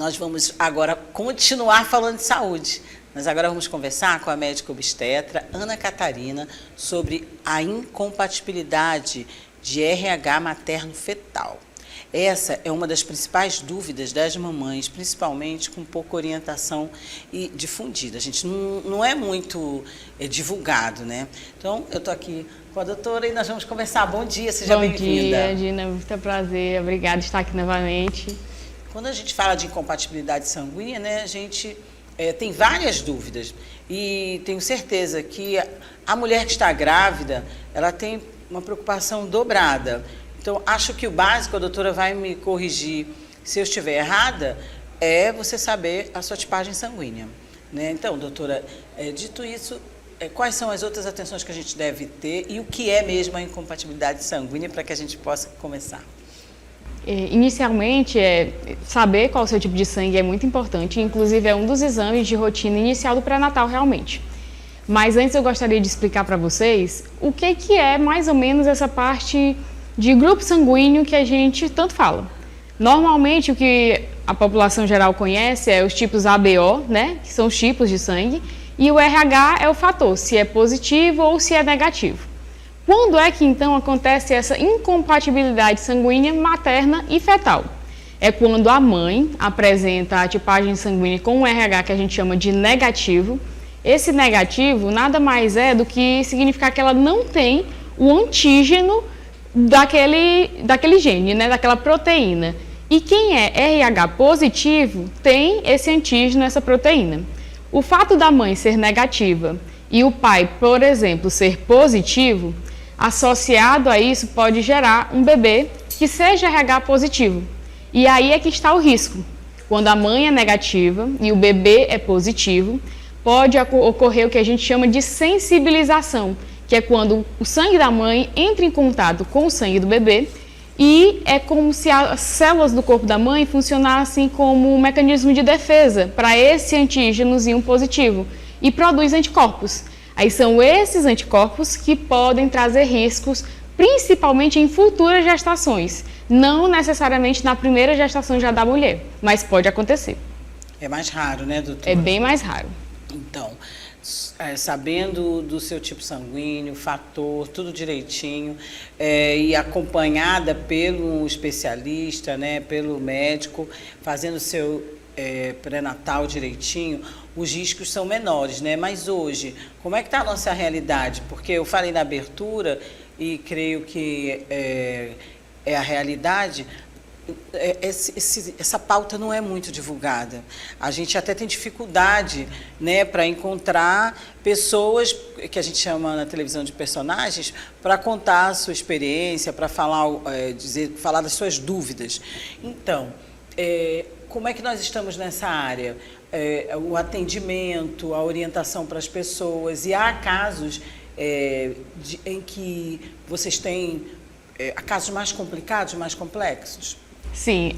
Nós vamos agora continuar falando de saúde. Nós agora vamos conversar com a médica obstetra Ana Catarina sobre a incompatibilidade de RH materno-fetal. Essa é uma das principais dúvidas das mamães, principalmente com pouca orientação e difundida. A gente não é muito divulgado, né? Então, eu estou aqui com a doutora e nós vamos conversar. Bom dia, seja bem-vinda. Bom dia, Dina. Muito prazer. Obrigada por estar aqui novamente. Quando a gente fala de incompatibilidade sanguínea, né, a gente tem várias dúvidas. E tenho certeza que a mulher que está grávida, ela tem uma preocupação dobrada. Então, acho que o básico, a doutora vai me corrigir se eu estiver errada, é você saber a sua tipagem sanguínea, né? Então, doutora, dito isso, quais são as outras atenções que a gente deve ter e o que é mesmo a incompatibilidade sanguínea para que a gente possa começar? Inicialmente, saber qual é o seu tipo de sangue é muito importante, inclusive é um dos exames de rotina inicial do pré-natal realmente. Mas antes eu gostaria de explicar para vocês o que é mais ou menos essa parte de grupo sanguíneo que a gente tanto fala. Normalmente o que a população geral conhece é os tipos ABO, né, que são os tipos de sangue, e o RH é o fator, se é positivo ou se é negativo. Quando é que então acontece essa incompatibilidade sanguínea materna e fetal? É quando a mãe apresenta a tipagem sanguínea com um RH que a gente chama de negativo. Esse negativo nada mais é do que significar que ela não tem o antígeno daquele gene, né, daquela proteína. E quem é RH positivo tem esse antígeno, essa proteína. O fato da mãe ser negativa e o pai, por exemplo, ser positivo, associado a isso pode gerar um bebê que seja RH positivo. E aí é que está o risco. Quando a mãe é negativa e o bebê é positivo, pode ocorrer o que a gente chama de sensibilização, que é quando o sangue da mãe entra em contato com o sangue do bebê e é como se as células do corpo da mãe funcionassem como um mecanismo de defesa para esse antígenozinho positivo e produz anticorpos. Aí são esses anticorpos que podem trazer riscos, principalmente em futuras gestações, não necessariamente na primeira gestação já da mulher, mas pode acontecer. É mais raro, né, doutora? É bem mais raro. Então, sabendo do seu tipo sanguíneo, fator, tudo direitinho, e acompanhada pelo especialista, né, pelo médico, fazendo o seu pré-natal direitinho, os riscos são menores, né? Mas hoje, como é que está a nossa realidade? Porque eu falei na abertura, e creio que é a realidade, essa pauta não é muito divulgada. A gente até tem dificuldade, né, para encontrar pessoas que a gente chama na televisão de personagens para contar a sua experiência, para falar, falar das suas dúvidas. Então, como é que nós estamos nessa área? O atendimento, a orientação para as pessoas, e há casos em que vocês têm casos mais complicados, mais complexos? Sim,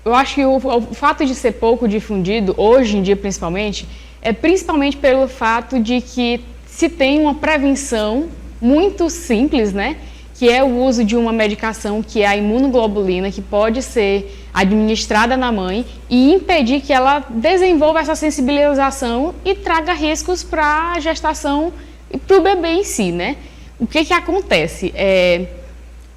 eu acho que o fato de ser pouco difundido, hoje em dia principalmente, é principalmente pelo fato de que se tem uma prevenção muito simples, né? Que é o uso de uma medicação que é a imunoglobulina, que pode ser administrada na mãe e impedir que ela desenvolva essa sensibilização e traga riscos para a gestação e para o bebê em si, né? O que acontece?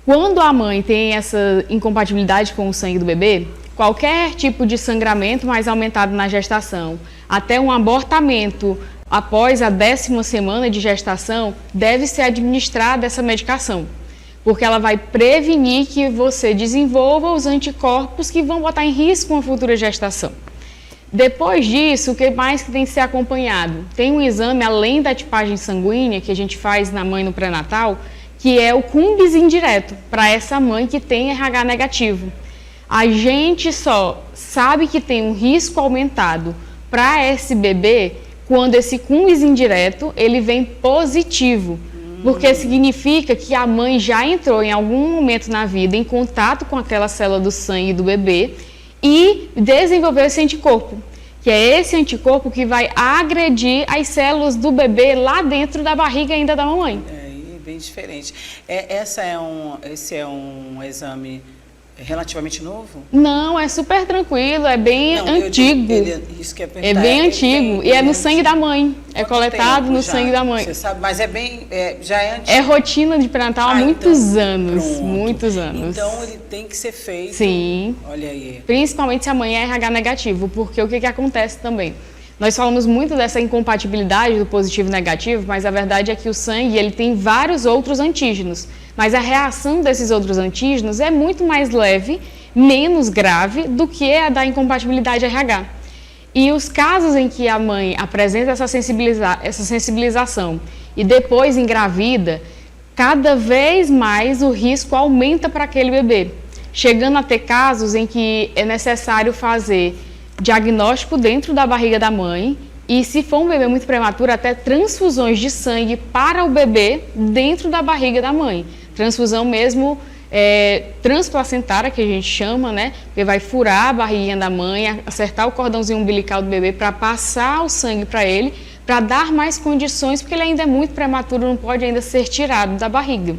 Quando a mãe tem essa incompatibilidade com o sangue do bebê, qualquer tipo de sangramento mais aumentado na gestação, até um abortamento após a 10ª semana de gestação, deve ser administrada essa medicação, porque ela vai prevenir que você desenvolva os anticorpos que vão botar em risco uma futura gestação. Depois disso, o que mais que tem que ser acompanhado? Tem um exame, além da tipagem sanguínea, que a gente faz na mãe no pré-natal, que é o Cumbis indireto, para essa mãe que tem RH negativo. A gente só sabe que tem um risco aumentado para esse bebê quando esse Cumbis indireto ele vem positivo, porque significa que a mãe já entrou em algum momento na vida em contato com aquela célula do sangue do bebê e desenvolveu esse anticorpo, que é esse anticorpo que vai agredir as células do bebê lá dentro da barriga ainda da mamãe. Bem diferente. Esse é um exame relativamente novo? Não, é super tranquilo, é bem Não, antigo. Isso que É bem antigo e é no sangue da mãe. É coletado no sangue da mãe. Você sabe, mas já é antigo. É rotina de pré-natal há muitos anos, pronto. muitos anos. Então ele tem que ser feito. Sim. Olha aí. Principalmente se a mãe é RH negativo, porque o que acontece também? Nós falamos muito dessa incompatibilidade do positivo e negativo, mas a verdade é que o sangue ele tem vários outros antígenos, mas a reação desses outros antígenos é muito mais leve, menos grave do que a da incompatibilidade RH. E os casos em que a mãe apresenta essa sensibilização e depois engravida, cada vez mais o risco aumenta para aquele bebê, chegando a ter casos em que é necessário fazer diagnóstico dentro da barriga da mãe e, se for um bebê muito prematuro, até transfusões de sangue para o bebê dentro da barriga da mãe. Transfusão mesmo transplacentária, que a gente chama, né? Porque vai furar a barriguinha da mãe, acertar o cordãozinho umbilical do bebê para passar o sangue para ele, para dar mais condições, porque ele ainda é muito prematuro, não pode ainda ser tirado da barriga.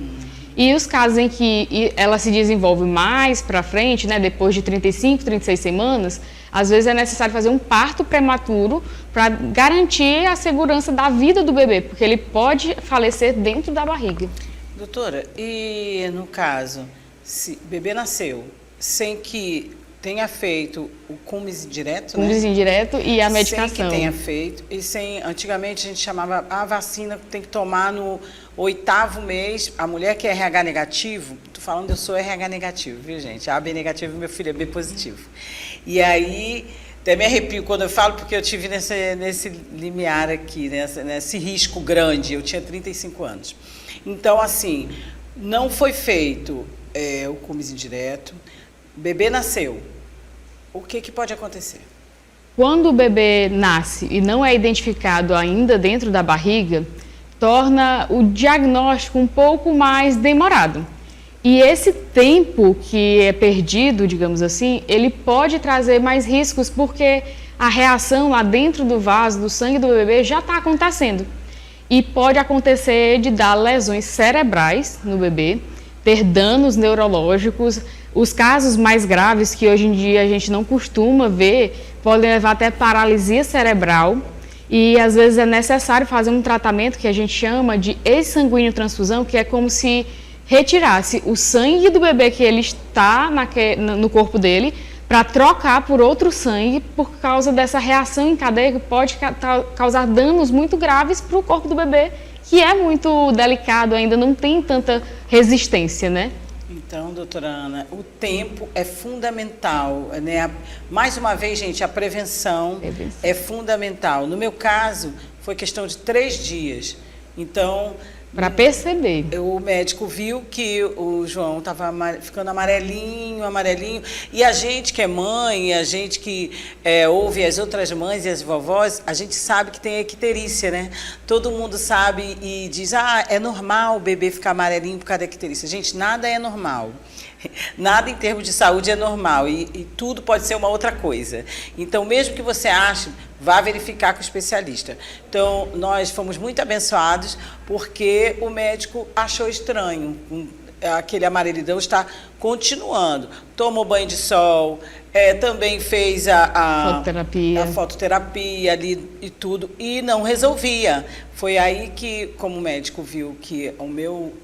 E os casos em que ela se desenvolve mais para frente, né, depois de 35, 36 semanas, às vezes é necessário fazer um parto prematuro para garantir a segurança da vida do bebê, porque ele pode falecer dentro da barriga. Doutora, e no caso, se o bebê nasceu sem que tenha feito o cúmplice direto, cúmplice indireto e a medicação. Sem que tenha feito, e sem, antigamente a gente chamava a vacina que tem que tomar no 8º mês, a mulher que é RH negativo, tô falando eu sou RH negativo, viu gente? AB negativo, meu filho é B positivo. E aí, até me arrepio quando eu falo, porque eu tive nesse limiar aqui, nesse risco grande, eu tinha 35 anos. Então, assim, não foi feito o cúmplice indireto, o bebê nasceu. O que pode acontecer? Quando o bebê nasce e não é identificado ainda dentro da barriga, torna o diagnóstico um pouco mais demorado. E esse tempo que é perdido, digamos assim, ele pode trazer mais riscos porque a reação lá dentro do vaso, do sangue do bebê, já está acontecendo. E pode acontecer de dar lesões cerebrais no bebê, ter danos neurológicos. Os casos mais graves, que hoje em dia a gente não costuma ver, podem levar até paralisia cerebral. E às vezes é necessário fazer um tratamento que a gente chama de exsanguíneo transfusão, que é como se retirasse o sangue do bebê que ele está no corpo dele para trocar por outro sangue por causa dessa reação em cadeia que pode causar danos muito graves para o corpo do bebê, que é muito delicado, ainda não tem tanta resistência, né? Então, doutora Ana, o tempo é fundamental, né? Mais uma vez, gente, a prevenção é fundamental. No meu caso, foi questão de 3 dias. Então, para perceber. O médico viu que o João estava ficando amarelinho, e a gente que é mãe, a gente que ouve as outras mães e as vovós, a gente sabe que tem icterícia, né? Todo mundo sabe e diz, é normal o bebê ficar amarelinho por causa da icterícia. Gente, nada é normal. Nada em termos de saúde é normal e tudo pode ser uma outra coisa. Então, mesmo que você ache, vá verificar com o especialista. Então, nós fomos muito abençoados porque o médico achou estranho. Aquele amarelidão está continuando. Tomou banho de sol, também fez a fototerapia ali e tudo, e não resolvia. Foi aí que, como o médico viu que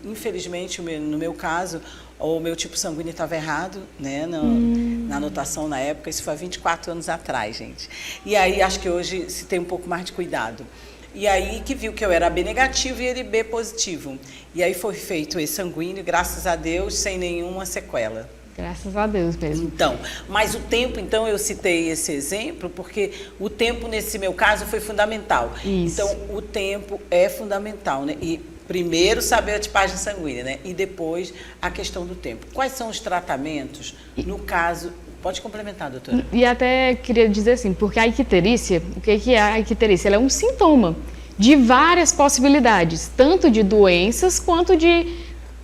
infelizmente, no meu caso, o meu tipo sanguíneo estava errado, né, na anotação na época, isso foi há 24 anos atrás, gente. E aí, acho que hoje se tem um pouco mais de cuidado. E aí que viu que eu era B negativo e ele B positivo. E aí foi feito esse sanguíneo, graças a Deus, sem nenhuma sequela. Graças a Deus mesmo. Então, mas o tempo, então, eu citei esse exemplo, porque o tempo, nesse meu caso, foi fundamental. Isso. Então, o tempo é fundamental, né? E primeiro saber a tipagem sanguínea, né? E depois a questão do tempo. Quais são os tratamentos, no caso... Pode complementar, doutora. E até queria dizer assim, porque a icterícia, o que é a icterícia? Ela é um sintoma de várias possibilidades, tanto de doenças quanto de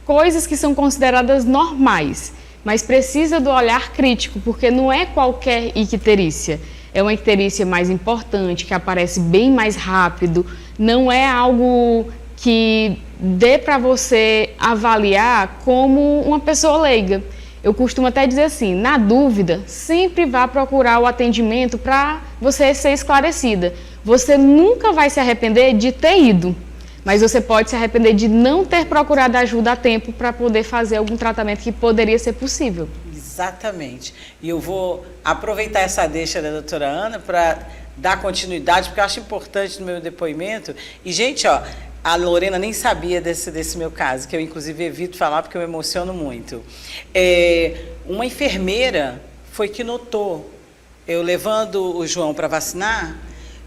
coisas que são consideradas normais. Mas precisa do olhar crítico, porque não é qualquer icterícia. É uma icterícia mais importante, que aparece bem mais rápido, não é algo que dê para você avaliar como uma pessoa leiga. Eu costumo até dizer assim, na dúvida, sempre vá procurar o atendimento para você ser esclarecida. Você nunca vai se arrepender de ter ido, mas você pode se arrepender de não ter procurado ajuda a tempo para poder fazer algum tratamento que poderia ser possível. Exatamente. E eu vou aproveitar essa deixa da doutora Ana para dar continuidade, porque eu acho importante no meu depoimento. E, gente, ó, a Lorena nem sabia desse meu caso, que eu, inclusive, evito falar porque eu me emociono muito. Uma enfermeira foi que notou, eu levando o João para vacinar,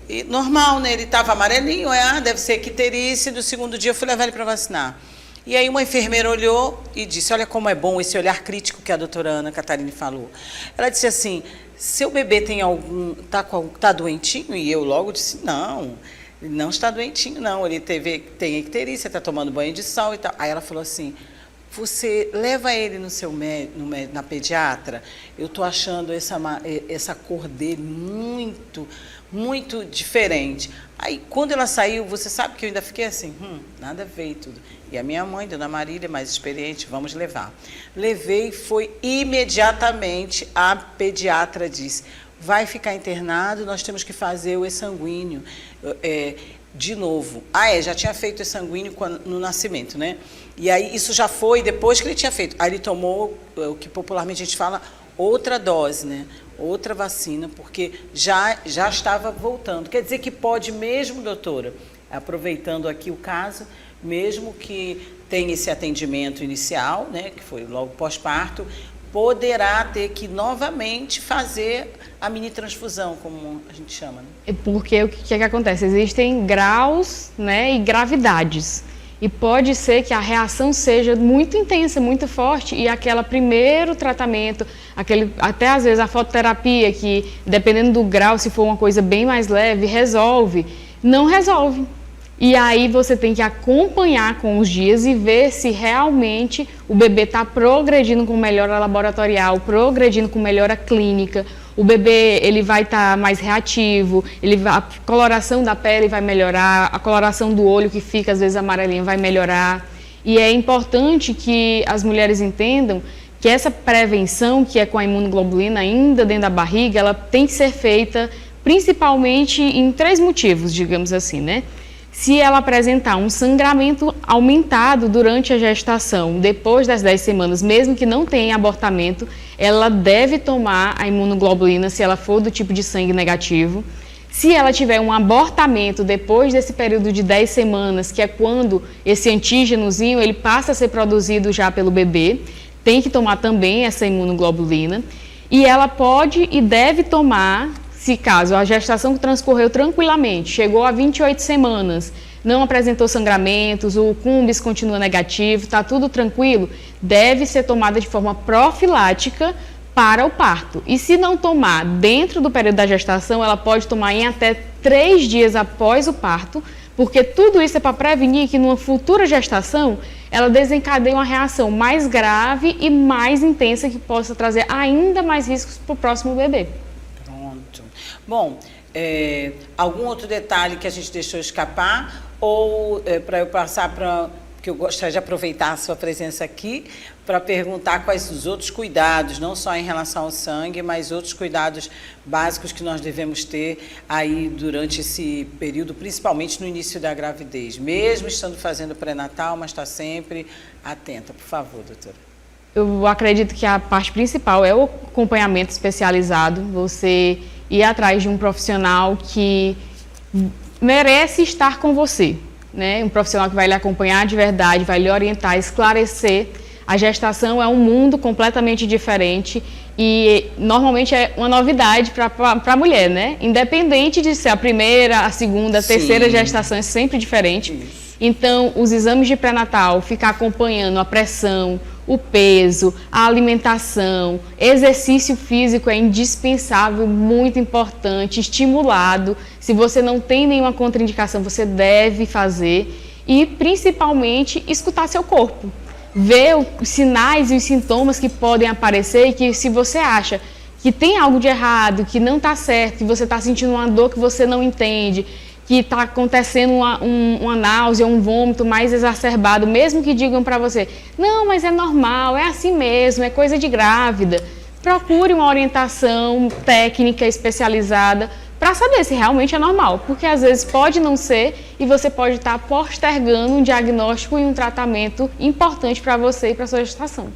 e normal, né? Ele estava amarelinho, deve ser icterícia, do segundo dia eu fui levar ele para vacinar. E aí uma enfermeira olhou e disse, olha como é bom esse olhar crítico que a doutora Ana Catarine falou. Ela disse assim, seu bebê tem tá doentinho? E eu logo disse, não está doentinho, não. Ele tem icterícia, está tomando banho de sal e tal. Aí ela falou assim, você leva ele na pediatra? Eu estou achando essa cor dele muito diferente. Aí, quando ela saiu, você sabe que eu ainda fiquei assim, nada a ver e tudo. E a minha mãe, dona Marília, mais experiente, vamos levar. Levei, foi imediatamente, a pediatra disse, vai ficar internado, nós temos que fazer o E-sanguíneo de novo. Já tinha feito o E-sanguíneo no nascimento, né? E aí, isso já foi depois que ele tinha feito. Aí ele tomou, o que popularmente a gente fala, outra dose, né? Outra vacina, porque já estava voltando. Quer dizer que pode mesmo, doutora, aproveitando aqui o caso, mesmo que tenha esse atendimento inicial, né, que foi logo pós-parto, poderá ter que novamente fazer a mini transfusão, como a gente chama. Né? Porque o que acontece? Existem graus, né, e gravidades. E pode ser que a reação seja muito intensa, muito forte, e aquele primeiro tratamento, até às vezes a fototerapia, que dependendo do grau, se for uma coisa bem mais leve, resolve, não resolve. E aí você tem que acompanhar com os dias e ver se realmente o bebê está progredindo com melhora laboratorial, progredindo com melhora clínica. O bebê ele vai estar mais reativo, a coloração da pele vai melhorar, a coloração do olho que fica às vezes amarelinho vai melhorar. E é importante que as mulheres entendam que essa prevenção, que é com a imunoglobulina ainda dentro da barriga, ela tem que ser feita principalmente em 3 motivos, digamos assim, né? Se ela apresentar um sangramento aumentado durante a gestação, depois das 10 semanas, mesmo que não tenha abortamento, ela deve tomar a imunoglobulina se ela for do tipo de sangue negativo. Se ela tiver um abortamento depois desse período de 10 semanas, que é quando esse antígenozinho ele passa a ser produzido já pelo bebê, tem que tomar também essa imunoglobulina. E ela pode e deve tomar, se caso a gestação transcorreu tranquilamente, chegou a 28 semanas, não apresentou sangramentos, o cumbis continua negativo, está tudo tranquilo, deve ser tomada de forma profilática para o parto. E se não tomar dentro do período da gestação, ela pode tomar em até 3 dias após o parto, porque tudo isso é para prevenir que numa futura gestação ela desencadeie uma reação mais grave e mais intensa que possa trazer ainda mais riscos para o próximo bebê. Bom, algum outro detalhe que a gente deixou escapar ou para eu passar para... que eu gostaria de aproveitar a sua presença aqui para perguntar quais os outros cuidados, não só em relação ao sangue, mas outros cuidados básicos que nós devemos ter aí durante esse período, principalmente no início da gravidez, mesmo estando fazendo pré-natal, mas está sempre atenta. Por favor, doutora. Eu acredito que a parte principal é o acompanhamento especializado, você ir atrás de um profissional que merece estar com você, né? Um profissional que vai lhe acompanhar de verdade, vai lhe orientar, esclarecer. A gestação é um mundo completamente diferente e normalmente é uma novidade para a mulher, né? Independente de ser a primeira, a segunda, a terceira gestação, é sempre diferente. Isso. Então, os exames de pré-natal, ficar acompanhando a pressão, o peso, a alimentação, exercício físico é indispensável, muito importante, estimulado. Se você não tem nenhuma contraindicação, você deve fazer e, principalmente, escutar seu corpo. Ver os sinais e os sintomas que podem aparecer e que, se você acha que tem algo de errado, que não está certo, que você está sentindo uma dor que você não entende, que está acontecendo uma náusea, um vômito mais exacerbado, mesmo que digam para você, não, mas é normal, é assim mesmo, é coisa de grávida, procure uma orientação técnica especializada para saber se realmente é normal, porque às vezes pode não ser e você pode estar postergando um diagnóstico e um tratamento importante para você e para sua gestação.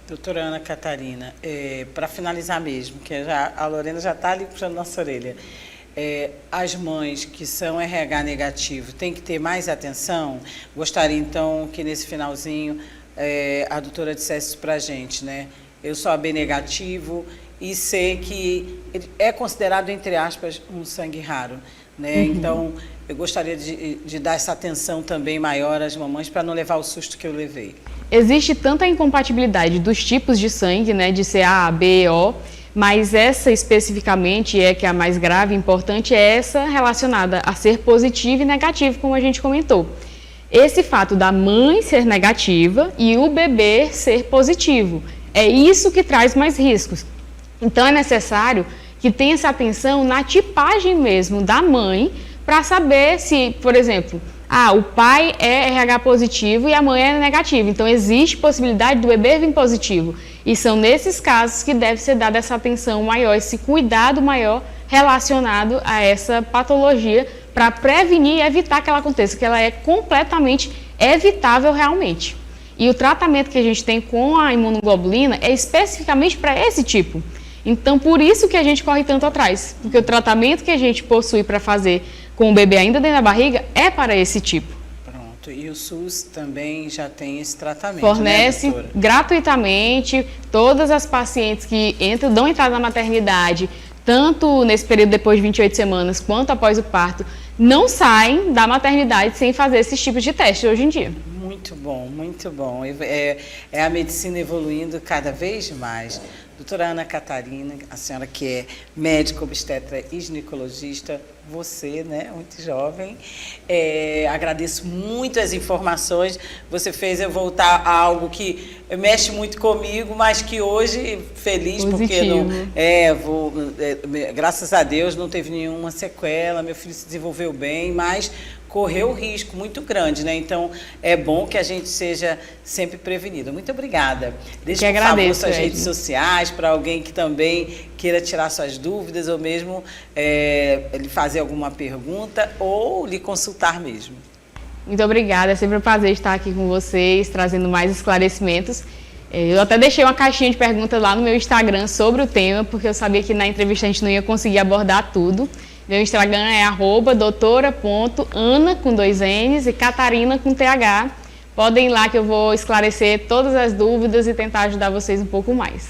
Doutora Ana Catarina, para finalizar mesmo, que a Lorena já está ali puxando nossa orelha, as mães que são RH negativo têm que ter mais atenção? Gostaria então que nesse finalzinho a doutora dissesse isso para a gente, né? Eu sou AB negativo e sei que é considerado, entre aspas, um sangue raro, né? Então, eu gostaria de dar essa atenção também maior às mamães para não levar o susto que eu levei. Existe tanta incompatibilidade dos tipos de sangue, né, de CA, B, O, mas essa especificamente que é a mais grave e importante, é essa relacionada a ser positivo e negativo, como a gente comentou. Esse fato da mãe ser negativa e o bebê ser positivo, é isso que traz mais riscos. Então é necessário que tenha essa atenção na tipagem mesmo da mãe, para saber se, por exemplo, o pai é RH positivo e a mãe é negativa. Então existe possibilidade do bebê vir positivo. E são nesses casos que deve ser dada essa atenção maior, esse cuidado maior relacionado a essa patologia, para prevenir e evitar que ela aconteça, que ela é completamente evitável realmente. E o tratamento que a gente tem com a imunoglobulina é especificamente para esse tipo. Então, por isso que a gente corre tanto atrás, porque o tratamento que a gente possui para fazer com o bebê ainda dentro da barriga é para esse tipo. Pronto, e o SUS também já tem esse tratamento, fornece, né, gratuitamente, todas as pacientes que dão entrada na maternidade, tanto nesse período depois de 28 semanas, quanto após o parto, não saem da maternidade sem fazer esses tipos de testes hoje em dia. Muito bom, muito bom. É a medicina evoluindo cada vez mais. Doutora Ana Catarina, a senhora que é médica, obstetra e ginecologista, você, né, muito jovem, agradeço muito as informações. Você fez eu voltar a algo que mexe muito comigo, mas que hoje, feliz, positivo. Porque graças a Deus não teve nenhuma sequela, meu filho se desenvolveu bem, mas correu risco muito grande, né? Então, é bom que a gente seja sempre prevenido. Muito obrigada. Deixe, por favor, suas redes sociais para alguém que também queira tirar suas dúvidas ou mesmo lhe fazer alguma pergunta ou lhe consultar mesmo. Muito obrigada. É sempre um prazer estar aqui com vocês, trazendo mais esclarecimentos. Eu até deixei uma caixinha de perguntas lá no meu Instagram sobre o tema, porque eu sabia que na entrevista a gente não ia conseguir abordar tudo. Meu Instagram é @doutora.ana com 2 N's e Catarina com TH. Podem ir lá que eu vou esclarecer todas as dúvidas e tentar ajudar vocês um pouco mais.